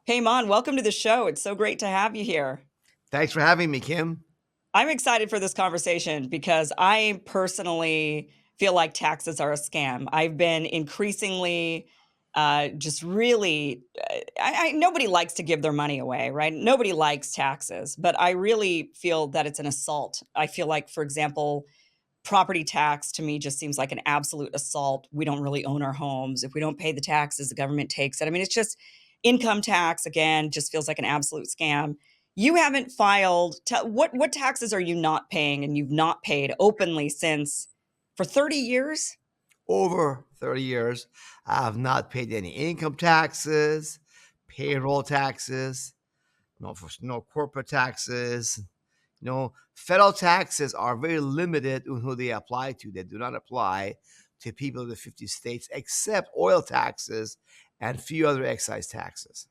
Hey, Mon, welcome to the show. It's so great to have you here. Thanks for having me, Kim. I'm excited for this conversation because I personally feel like taxes are a scam. I've been increasingly just really, nobody likes to give their money away, right? Nobody likes taxes, but I really feel that it's an assault. I feel like, for example, property tax to me just seems like an absolute assault. We don't really own our homes. If we don't pay the taxes, the government takes it. I mean, it's just income tax again, just feels like an absolute scam. You haven't filed what taxes are you not paying and you've not paid openly since for 30 years? Over 30 years, I have not paid any income taxes, payroll taxes, no corporate taxes. Federal taxes are very limited in who they apply to. They do not apply to people in the 50 states except oil taxes and few other excise taxes.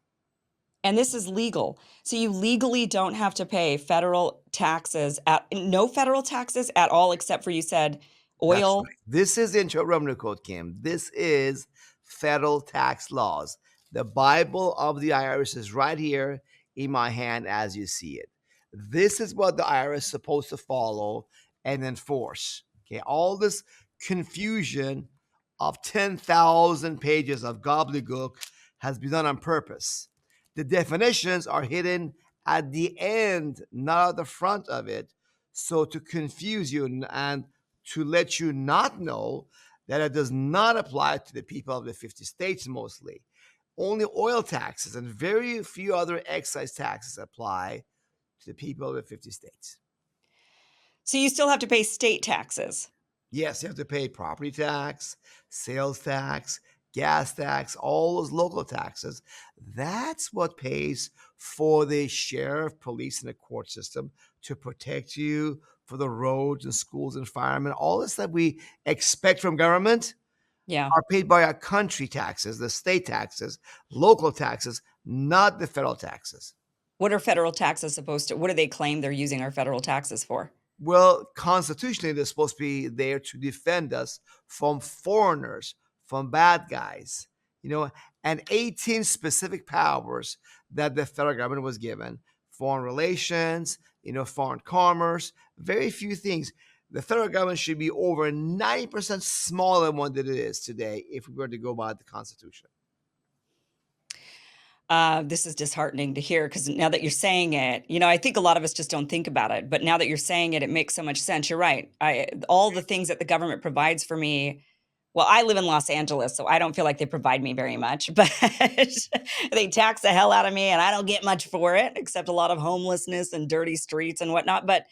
And this is legal. So you legally don't have to pay federal taxes at no federal taxes at all except for you said That's oil. right. This is Internal Revenue Code, Kim. This is federal tax laws. The Bible of the IRS is right here in my hand as you see it. This is what the IRS is supposed to follow and enforce. Okay, all this confusion of 10,000 pages of gobbledygook has been done on purpose. The definitions are hidden at the end, not at the front of it, so to confuse you and to let you not know that it does not apply to the people of the 50 states mostly. Only oil taxes and very few other excise taxes apply to the people of the 50 states. So you still have to pay state taxes. Yes, you have to pay property tax, sales tax, gas tax, all those local taxes. That's what pays for the sheriff, police, and the court system to protect you, for the roads and schools and firemen. All this that we expect from government Yeah. are paid by our country taxes, the state taxes, local taxes, not the federal taxes. What are federal taxes supposed to what do they claim they're using our federal taxes for? Well, constitutionally, they're supposed to be there to defend us from foreigners, from bad guys, you know, and 18 specific powers that the federal government was given: foreign relations, foreign commerce, very few things. The federal government should be over 90% smaller than what it is today if we were to go by the Constitution. This is disheartening to hear because now that you're saying it, I think a lot of us just don't think about it. But now that you're saying it, it makes so much sense. You're right. All the things that the government provides for me. Well, I live in Los Angeles, so I don't feel like they provide me very much, but they tax the hell out of me, and I don't get much for it, except a lot of homelessness and dirty streets and whatnot. But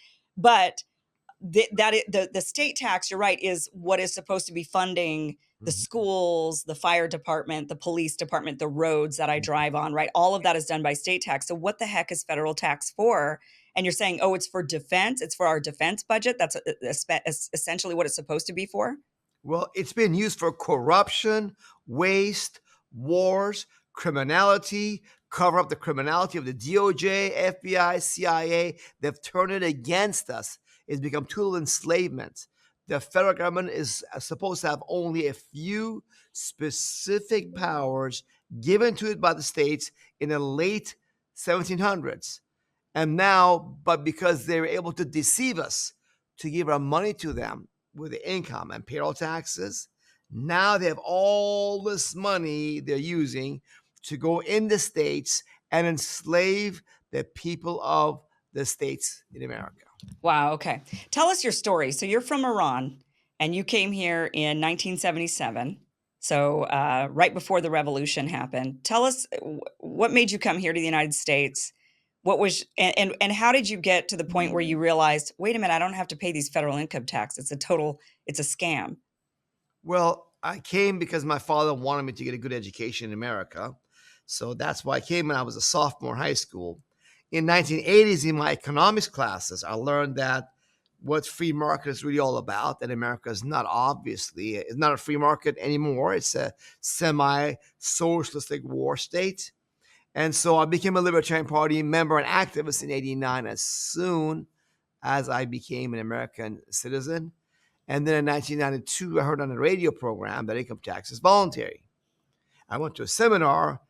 the state tax, you're right, is what is supposed to be funding the Mhm. schools, the fire department, the police department, the roads that I drive on, right? All of that is done by state tax. So what the heck is federal tax for? And you're saying, oh, it's for defense. It's for our defense budget. That's essentially what it's supposed to be for. Well, it's been used for corruption, waste, wars, criminality, cover up the criminality of the DOJ, FBI, CIA. They've turned it against us. It's become total enslavement. The federal government is supposed to have only a few specific powers given to it by the states in the late 1700s. And now, but because they were able to deceive us to give our money to them with the income and payroll taxes, now they have all this money they're using to go in the states and enslave the people of the states in America. Wow. Okay. Tell us your story. So you're from Iran and you came here in 1977. So right before the revolution happened. Tell us what made you come here to the United States. What was and how did you get to the point where you realized, wait a minute, I don't have to pay these federal income tax. It's a scam. Well, I came because my father wanted me to get a good education in America. So that's why I came when I was a sophomore in high school. In 1980s, in my economics classes, I learned that what free market is really all about. That America is not obviously, it's not a free market anymore. It's a semi-socialistic war state. And so I became a Libertarian Party member and activist in 89 as soon as I became an American citizen. And then in 1992, I heard on a radio program that income tax is voluntary. I went to a seminar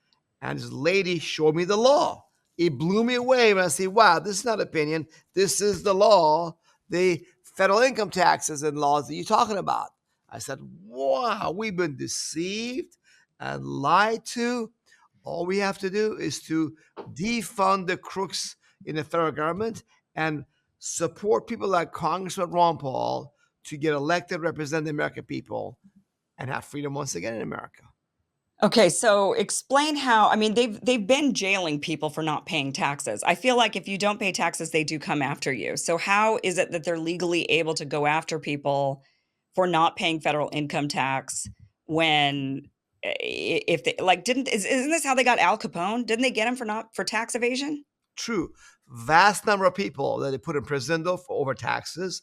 And this lady showed me the law. It blew me away when I say, wow, this is not opinion. This is the law, the federal income taxes and laws that you're talking about. I said, wow, we've been deceived and lied to. All we have to do is to defund the crooks in the federal government and support people like Congressman Ron Paul to get elected, represent the American people, and have freedom once again in America. Okay, so explain how, I mean, they've been jailing people for not paying taxes. I feel like if you don't pay taxes, they do come after you. So how is it that they're legally able to go after people for not paying federal income tax when if they like didn't isn't this how they got Al Capone? Didn't they get him for tax evasion? True, vast number of people that they put in prison though for over taxes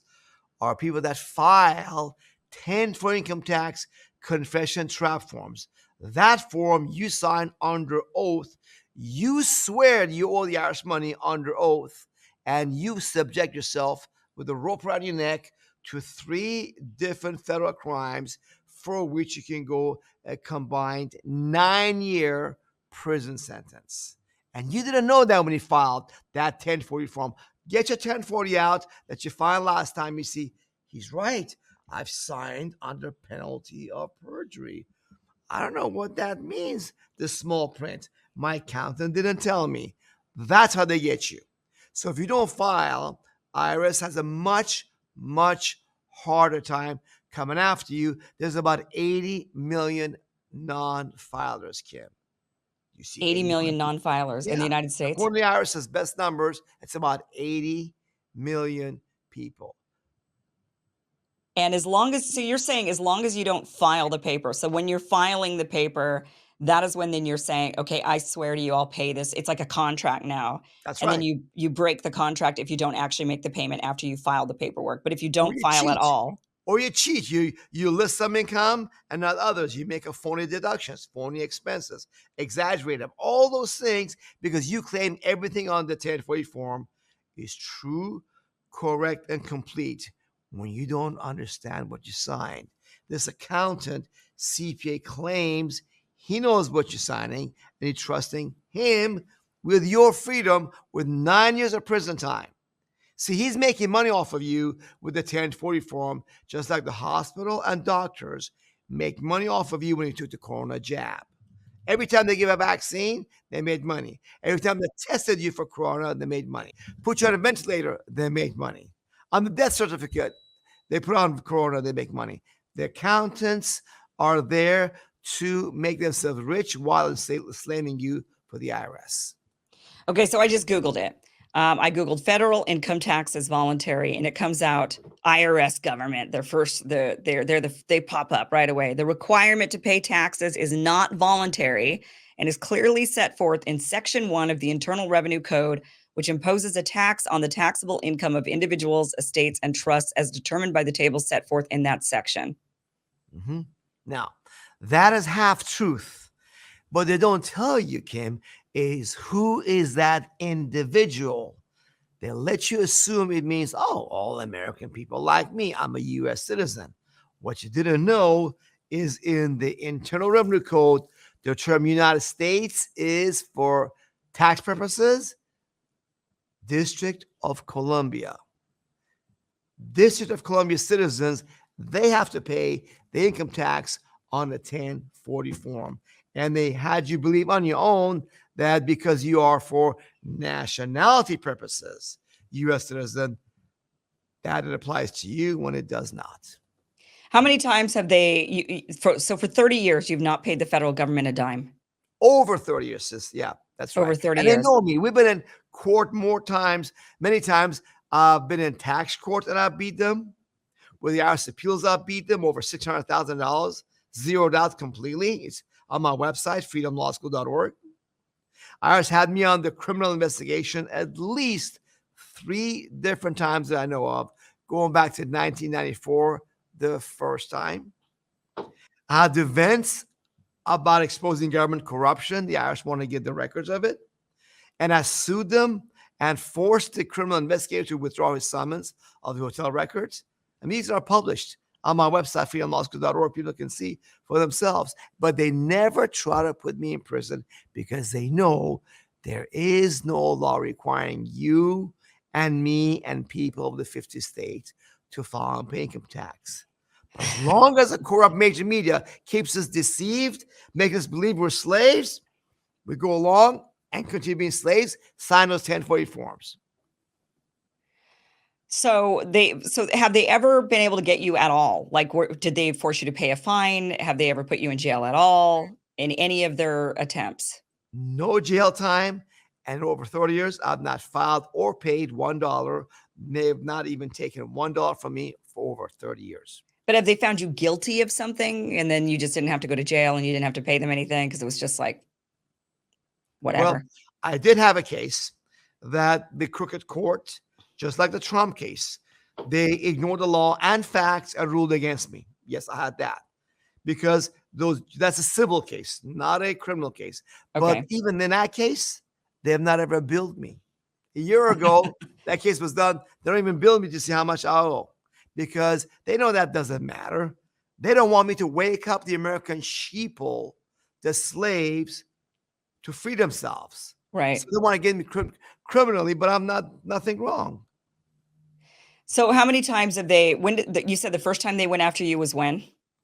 are people that file 10 for income tax confession trap forms. That form you sign under oath. You swear you owe the IRS money under oath, and you subject yourself with a rope around your neck to 3 different federal crimes for which you can go a combined 9-year prison sentence. And you didn't know that when you filed that 1040 form. Get your 1040 out that you filed last time. You see, he's right. I've signed under penalty of perjury. I don't know what that means, the small print. My accountant didn't tell me. That's how they get you. So if you don't file, IRS has a much, much harder time coming after you. There's about 80 million non-filers, Kim. You see 80 80 million million? non-filers in the Yeah. United States. According to the IRS's best numbers, it's about 80 million people. And as long as so you're saying as long as you don't file the paper. So when you're filing the paper, that is when then you're saying, "Okay, I swear to you, I'll pay this." It's like a contract now. That's And then right. you break the contract if you don't actually make the payment after you file the paperwork. But if you Or don't you file at cheat. all, Or you cheat. You list some income and not others. You make a phony deductions, phony expenses, exaggerate them. All those things because you claim everything on the 1040 form is true, correct, and complete when you don't understand what you signed. This accountant, CPA, claims he knows what you're signing and you're trusting him with your freedom with 9 years of prison time. See, he's making money off of you with the 1040 form, just like the hospital and doctors make money off of you when you took the corona jab. Every time they give a vaccine, they made money. Every time they tested you for corona, they made money. Put you on a ventilator, they made money. On the death certificate, they put on corona, they make money. The accountants are there to make themselves rich while enslaving you for the IRS. okay, so I just Googled it. I Googled federal income tax as voluntary, and it comes out IRS government. They pop up right away. The requirement to pay taxes is not voluntary and is clearly set forth in Section 1 of the Internal Revenue Code, which imposes a tax on the taxable income of individuals, estates, and trusts as determined by the tables set forth in that section. Mhm. Now, that is half truth. But they don't tell you, Kim, is who is that individual. They let you assume it means, oh, all American people like me. I'm a US citizen. What you didn't know is in the Internal Revenue Code, the term United States is for tax purposes, District of Columbia. District of Columbia citizens, they have to pay the income tax on the 1040 form. And they had you believe on your own that because you are for nationality purposes, U.S. citizen, that it applies to you when it does not. How many times have for 30 years, you've not paid the federal government a dime? Over 30 years, sis. Yeah, that's Over right. 30 And they years. know me. We've been in court more times, many times. I've been in tax court and I beat them. With the IRS appeals, I beat them over $600,000, zeroed out completely. It's on my website, freedomlawschool.org. IRS had me on the criminal investigation at least 3 different times that I know of, going back to 1994, the first time. I had events about exposing government corruption. The IRS wanted to get the records of it. And I sued them and forced the criminal investigator to withdraw his summons of the hotel records. And these are published. on my website, freedomlawschool.org. People can see for themselves. But they never try to put me in prison because they know there is no law requiring you and me and people of the 50 states to file and pay income tax. But as long as the corrupt major media keeps us deceived, making us believe we're slaves, we go along and continue being slaves, sign those 1040 forms. So have they ever been able to get you at all? Like, did they force you to pay a fine? Have they ever put you in jail at all in any of their attempts? No jail time. And over 30 years, I've not filed or paid $1. They have not even taken $1 from me for over 30 years. But have they found you guilty of something and then you just didn't have to go to jail and you didn't have to pay them anything because it was just like, Well, whatever? I did have a case that the crooked court, just like the Trump case, they ignored the law and facts and ruled against me. Yes, I had that because that's a civil case, not a criminal case. But Okay. even in that case, they have not ever billed me. A year ago, that case was done. They don't even bill me to see how much I owe because they know that doesn't matter. They don't want me to wake up the American sheeple, the slaves, to free themselves. So Right. they want to get me criminally, but I'm nothing wrong. So how many times have they you said the first time they went after you was when?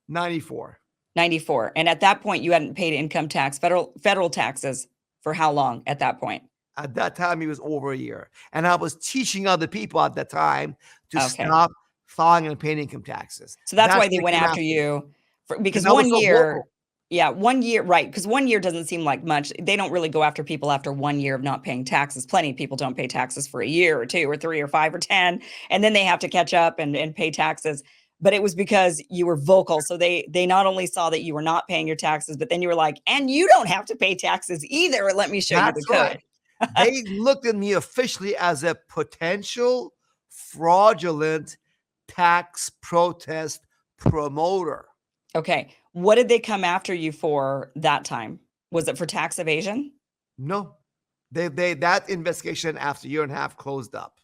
94. 94. And at that point you hadn't paid income tax, federal taxes for how long at that point? At that time, it was over a year. And I was teaching other people at that time to Okay. stop filing and paying income taxes. So that's That's why they when they went came after after me you because because I was 1 so year. vocal. Yeah, 1 year, right? Because 1 year doesn't seem like much. They don't really go after people after 1 year of not paying taxes. Plenty of people don't pay taxes for a year or 2 or 3 or 5 or 10, and then they have to catch up and pay taxes. But it was because you were vocal. So they not only saw that you were not paying your taxes, but then you were like, "And you don't have to pay taxes either. Let me show you the That's code." right. They looked at me officially as a potential fraudulent tax protest promoter. Okay. What did they come after you for that time? Was it for tax evasion? No, they that investigation after a year and a half closed up.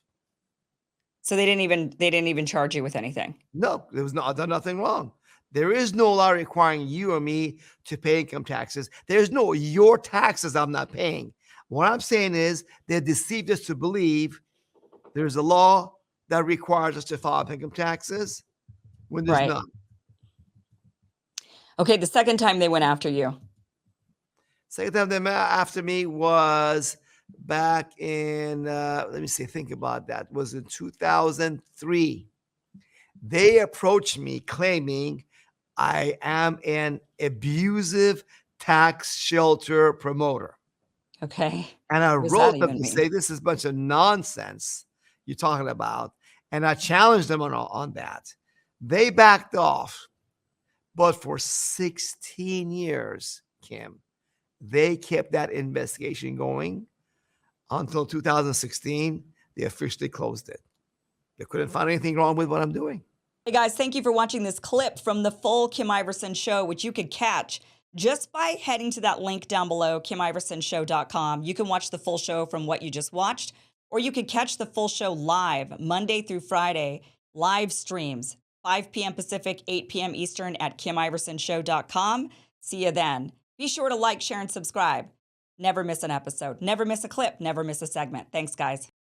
So they didn't even charge you with anything. No, there was no, I've done nothing wrong. There is no law requiring you or me to pay income taxes. There's no your taxes I'm not paying. What I'm saying is they deceived us to believe there's a law that requires us to file income taxes when there's Right. none. Okay, the second time they went after you. Second time they met after me was back in, let me see, think about that, was in 2003. They approached me claiming I am an abusive tax shelter promoter. Okay. And I What does that wrote them even to mean? say, this is a bunch of nonsense you're talking about. And I challenged them on that. They backed off. But for 16 years, Kim, they kept that investigation going until 2016. They officially closed it. They couldn't find anything wrong with what I'm doing. Hey guys, thank you for watching this clip from the full Kim Iverson show, which you could catch just by heading to that link down below, KimIversonShow.com. You can watch the full show from what you just watched, or you could catch the full show live Monday through Friday, live streams, 5 p.m. Pacific, 8 p.m. Eastern at KimIversonShow.com. See you then. Be sure to like, share, and subscribe. Never miss an episode. Never miss a clip. Never miss a segment. Thanks, guys.